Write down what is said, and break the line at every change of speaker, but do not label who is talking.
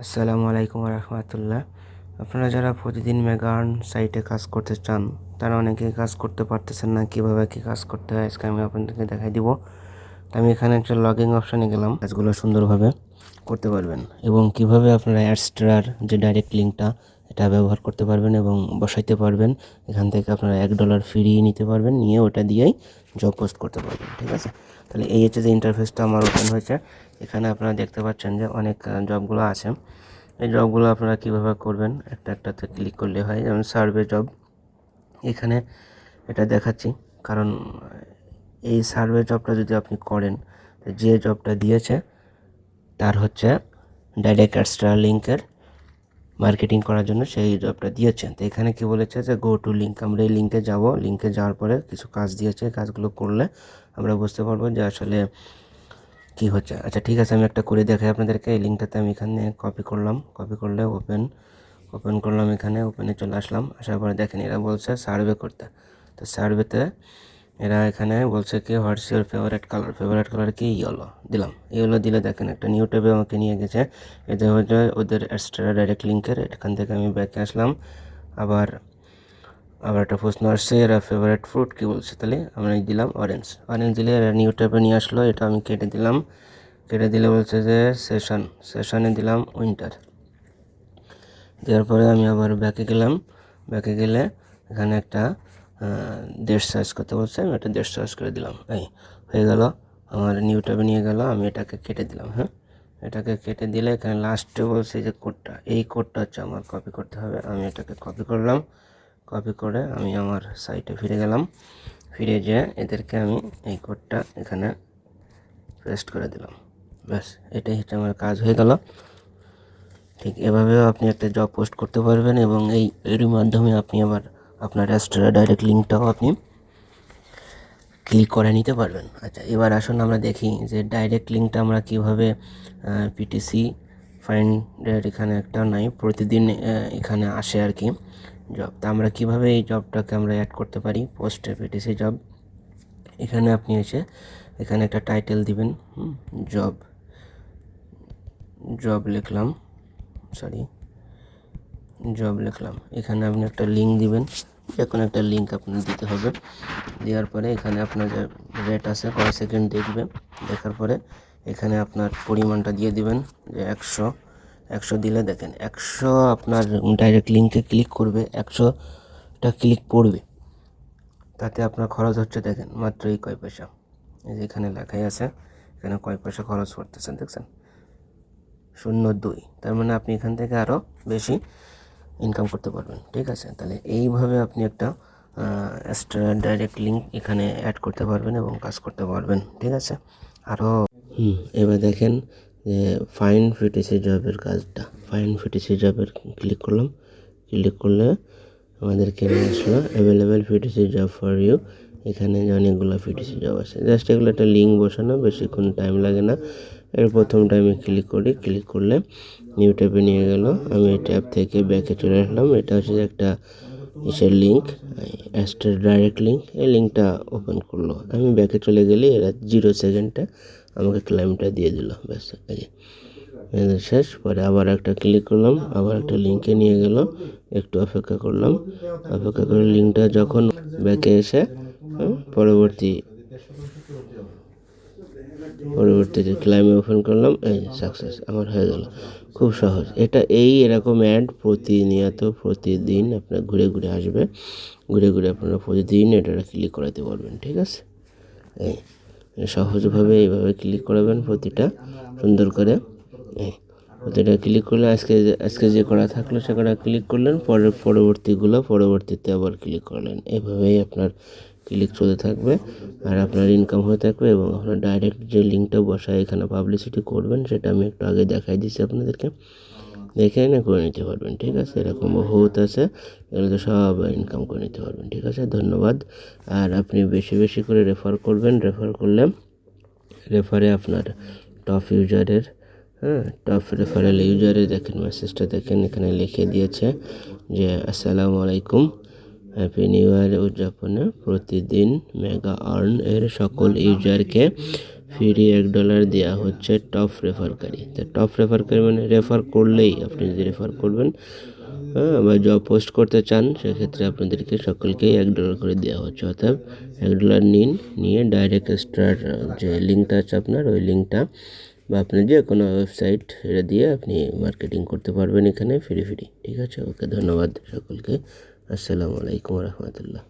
আসসালামু আলাইকুম রহমতুল্লাহ। আপনারা যারা প্রতিদিন মেগা আর্ন সাইটে কাজ করতে চান তারা অনেকেই কাজ করতে পারতেছেন না, কিভাবে কি কাজ করতে হয় আজকে আমি আপনাদেরকে দেখাই দিব। তো আমি এখানে একটা লগইন অপশানে গেলাম, কাজগুলো সুন্দরভাবে করতে পারবেন এবং কিভাবে আপনারা অ্যাডস্ট্রার যে ডাইরেক্ট লিঙ্কটা এটা ব্যবহার করতে পারবেন এবং বসাইতে পারবেন। এখান থেকে আপনারা $1 ফ্রি নিতে পারবেন, নিয়ে ওটা দিয়েই জব পোস্ট করতে পারবেন। ঠিক আছে, তাহলে এই হচ্ছে যে ইন্টারফেসটা আমার ওপেন হয়েছে। এখানে আপনারা দেখতে পাচ্ছেন যে অনেক জবগুলো আছে। এই জবগুলো আপনারা কিভাবে করবেন, একটা একটাতে ক্লিক করলে হয়। যেমন সার্ভে জব, এখানে এটা দেখাচ্ছি, কারণ এই সার্ভে জবটা যদি আপনি করেন, যে জবটা দিয়েছে তার হচ্ছে ডাইরেক্ট এক্সট্রা লিঙ্কের মার্কেটিং করার জন্য সেই জবটা দিয়েছে। তো এখানে কি বলেছে যে গো টু লিঙ্ক, আমরা এই লিঙ্কে যাব, লিঙ্কে যাওয়ার পরে কিছু কাজ দিয়েছে, কাজগুলো করলে আমরা বুঝতে পারবো যে আসলে কি হচ্ছে। আচ্ছা ঠিক আছে, আমি একটা করে দেখাই আপনাদেরকে। এই লিঙ্কটাতে আমি এখানে কপি করলাম, কপি করলে ওপেন করলাম, এখানে ওপেনে চলে আসলাম। আসার পরে দেখেন এরা বলছে সার্ভে করতে। তো সার্ভেতে এরা এখানে বলছে কি what's your favourite colour, favourite colour কি ইয়েলো দিলাম। ইয়েলো দিলে দেখেন একটা নিউ ট্যাবে আমাকে নিয়ে গেছে। এটা হচ্ছে ওদের এক্সট্রা ডাইরেক্ট লিঙ্কের। এখান থেকে আমি ব্যাকে আসলাম, আবার একটা প্রশ্ন আসছে এরা ফেভারিট ফ্রুট কী বলছে, তাহলে আমরা দিলাম অরেঞ্জ দিলে এরা নিউ ট্যাবে নিয়ে আসলো। এটা আমি কেটে দিলাম, কেটে দিলে বলছে যে সেশনে দিলাম উইন্টার। দেওয়ার পরে আমি আবার ব্যাকে গেলাম, ব্যাকে গেলে এখানে একটা দেশ সার্চ করতে বলছে, আমি একটা দেশ সার্চ করে দিলাম। এই হয়ে গেল, আমার নিউ ট্যাবে নিয়ে গেল। আমি এটাকে কেটে দিলাম। হ্যাঁ, এটাকে কেটে দিলে এখানে লাস্টে বলছে যে কোডটা, এই কোডটা হচ্ছে আমার কপি করতে হবে। আমি এটাকে কপি করলাম, কপি করে আমি আমার সাইটে ফিরে গেলাম। ফিরে যেয়ে এদেরকে আমি এই কোডটা এখানে পেস্ট করে দিলাম। ব্যাস, এটাই হচ্ছে আমার কাজ হয়ে গেল। ঠিক এভাবেও আপনি একটা জব পোস্ট করতে পারবেন এবং এর মাধ্যমে আপনি আবার আপনার এক্সট্রা ডাইরেক্ট লিঙ্কটাও আপনি ক্লিক করে নিতে পারবেন। আচ্ছা, এবার আসুন আমরা দেখি যে ডাইরেক্ট লিঙ্কটা আমরা কিভাবে পিটিসি ফাইন্ডের এখানে একটা নাই, প্রতিদিন এখানে আসে আর কি জব। তা আমরা কিভাবে এই জবটাকে আমরা অ্যাড করতে পারি পোস্টে, পিটিসি জব। এখানে আপনি এসে এখানে একটা টাইটেল দিবেন, জব লিখলাম, জব লিখলাম। এখানে আপনি একটা লিঙ্ক দিবেন, যে কোনো একটা লিঙ্ক আপনার দিতে হবে। দেওয়ার পরে এখানে আপনার যে রেট আছে কয় সেকেন্ড দেখবে, দেখার পরে এখানে আপনার পরিমাণটা দিয়ে দিবেন যে 100 দিলে দেখেন 100 আপনার ডাইরেক্ট লিঙ্কে ক্লিক করবে, 100টা ক্লিক পড়বে। তাতে আপনার খরচ হচ্ছে দেখেন মাত্র এই কয় পয়সা। এই যে এখানে লেখাই আছে, এখানে কয় পয়সা খরচ করতেছেন দেখছেন, 0.2। তার মানে আপনি এখান থেকে আরও বেশি ইনকাম করতে পারবেন। ঠিক আছে, তাহলে এইভাবে আপনি একটা এক্সট্রা ডাইরেক্ট লিঙ্ক এখানে অ্যাড করতে পারবেন এবং কাজ করতে পারবেন। ঠিক আছে, আরও এবার দেখেন যে ফাইন পিটিসি জবের কাজটা, ফাইন পিটিসি জবের ক্লিক করলাম, ক্লিক করলে আমাদেরকে নিয়ে আসলো available PTC job for you. এখানে অনেকগুলো পিটিসি জব আছে, জাস্ট এগুলো একটা লিঙ্ক বসানো, বেশিক্ষণ টাইম লাগে না। এর প্রথম টাইমে ক্লিক করি, ক্লিক করলে নিউ ট্যাবে নিয়ে গেল। আমি এই ট্যাব থেকে ব্যাকে চলে আসলাম। এটা হচ্ছে একটা ইসের লিঙ্ক, এক্সট্রা ডাইরেক্ট লিঙ্ক। এই লিঙ্কটা ওপেন করলো, আমি ব্যাকে চলে গেলে এরা 0 সেকেন্ডে আমাকে ক্লাইমটা দিয়ে দিল। ব্যাস শেষ। পরে আবার একটা ক্লিক করলাম, আবার একটা লিঙ্কে নিয়ে গেল, একটু অপেক্ষা করলাম। অপেক্ষা করে লিঙ্কটা যখন ব্যাকে এসে পরবর্তীতে ক্লাইমে ওপেন করলাম, এই সাকসেস আমার হয়ে গেল। খুব সহজ এটা। এরকম অ্যাড প্রতিদিন আপনার ঘুরে ঘুরে আসবে, ঘুরে ঘুরে আপনারা প্রতিদিন এটা ক্লিক করাতে পারবেন। ঠিক আছে, এই সহজভাবে এইভাবে ক্লিক করাবেন প্রতিটা সুন্দর করে। প্রতিটা ক্লিক করলে আজকে যে করা থাকলো সে করা ক্লিক করলেন, পরবর্তীতে আবার ক্লিক করলেন। এভাবেই আপনার ক্লিক চলতে থাকবে আর আপনার ইনকাম হয়ে থাকবে এবং আপনার ডাইরেক্ট যে লিঙ্কটা বসায় এখানে পাবলিসিটি করবেন সেটা আমি একটু আগে দেখাই দিচ্ছি আপনাদেরকে, দেখে না করে নিতে পারবেন। ঠিক আছে, এরকম বহুত আছে, এগুলোতে সব ইনকাম করে নিতে পারবেন। ঠিক আছে, ধন্যবাদ। আর আপনি বেশি বেশি করে রেফার করবেন, রেফার করলে রেফারে আপনার টপ রেফারেল ইউজারে দেখেন মেসেজটা দেখেন, এখানে লিখে দিয়েছে যে আসসালামু আলাইকুম, হ্যাপি নিউ ইয়ার উদযাপনে প্রতিদিন মেগা আর্ন এর সকল ইউজারকে ফ্রি $1 দেওয়া হচ্ছে টপ রেফারকারী। তো টপ রেফারকারী মানে রেফার করলেই, আপনি যদি রেফার করবেন বা জব পোস্ট করতে চান সেক্ষেত্রে আপনাদেরকে সকলকেই $1 করে দেওয়া হচ্ছে। অর্থাৎ $1 নিন, নিয়ে ডাইরেক্ট এক্সট্রার যে লিঙ্কটা আছে আপনার, ওই লিঙ্কটা বা আপনি যে কোনো ওয়েবসাইট এটা দিয়ে আপনি মার্কেটিং করতে পারবেন এখানে ফ্রি। ঠিক আছে, ওকে, ধন্যবাদ সকলকে। আসসালামু আলাইকুম রহমতুল্লাহ।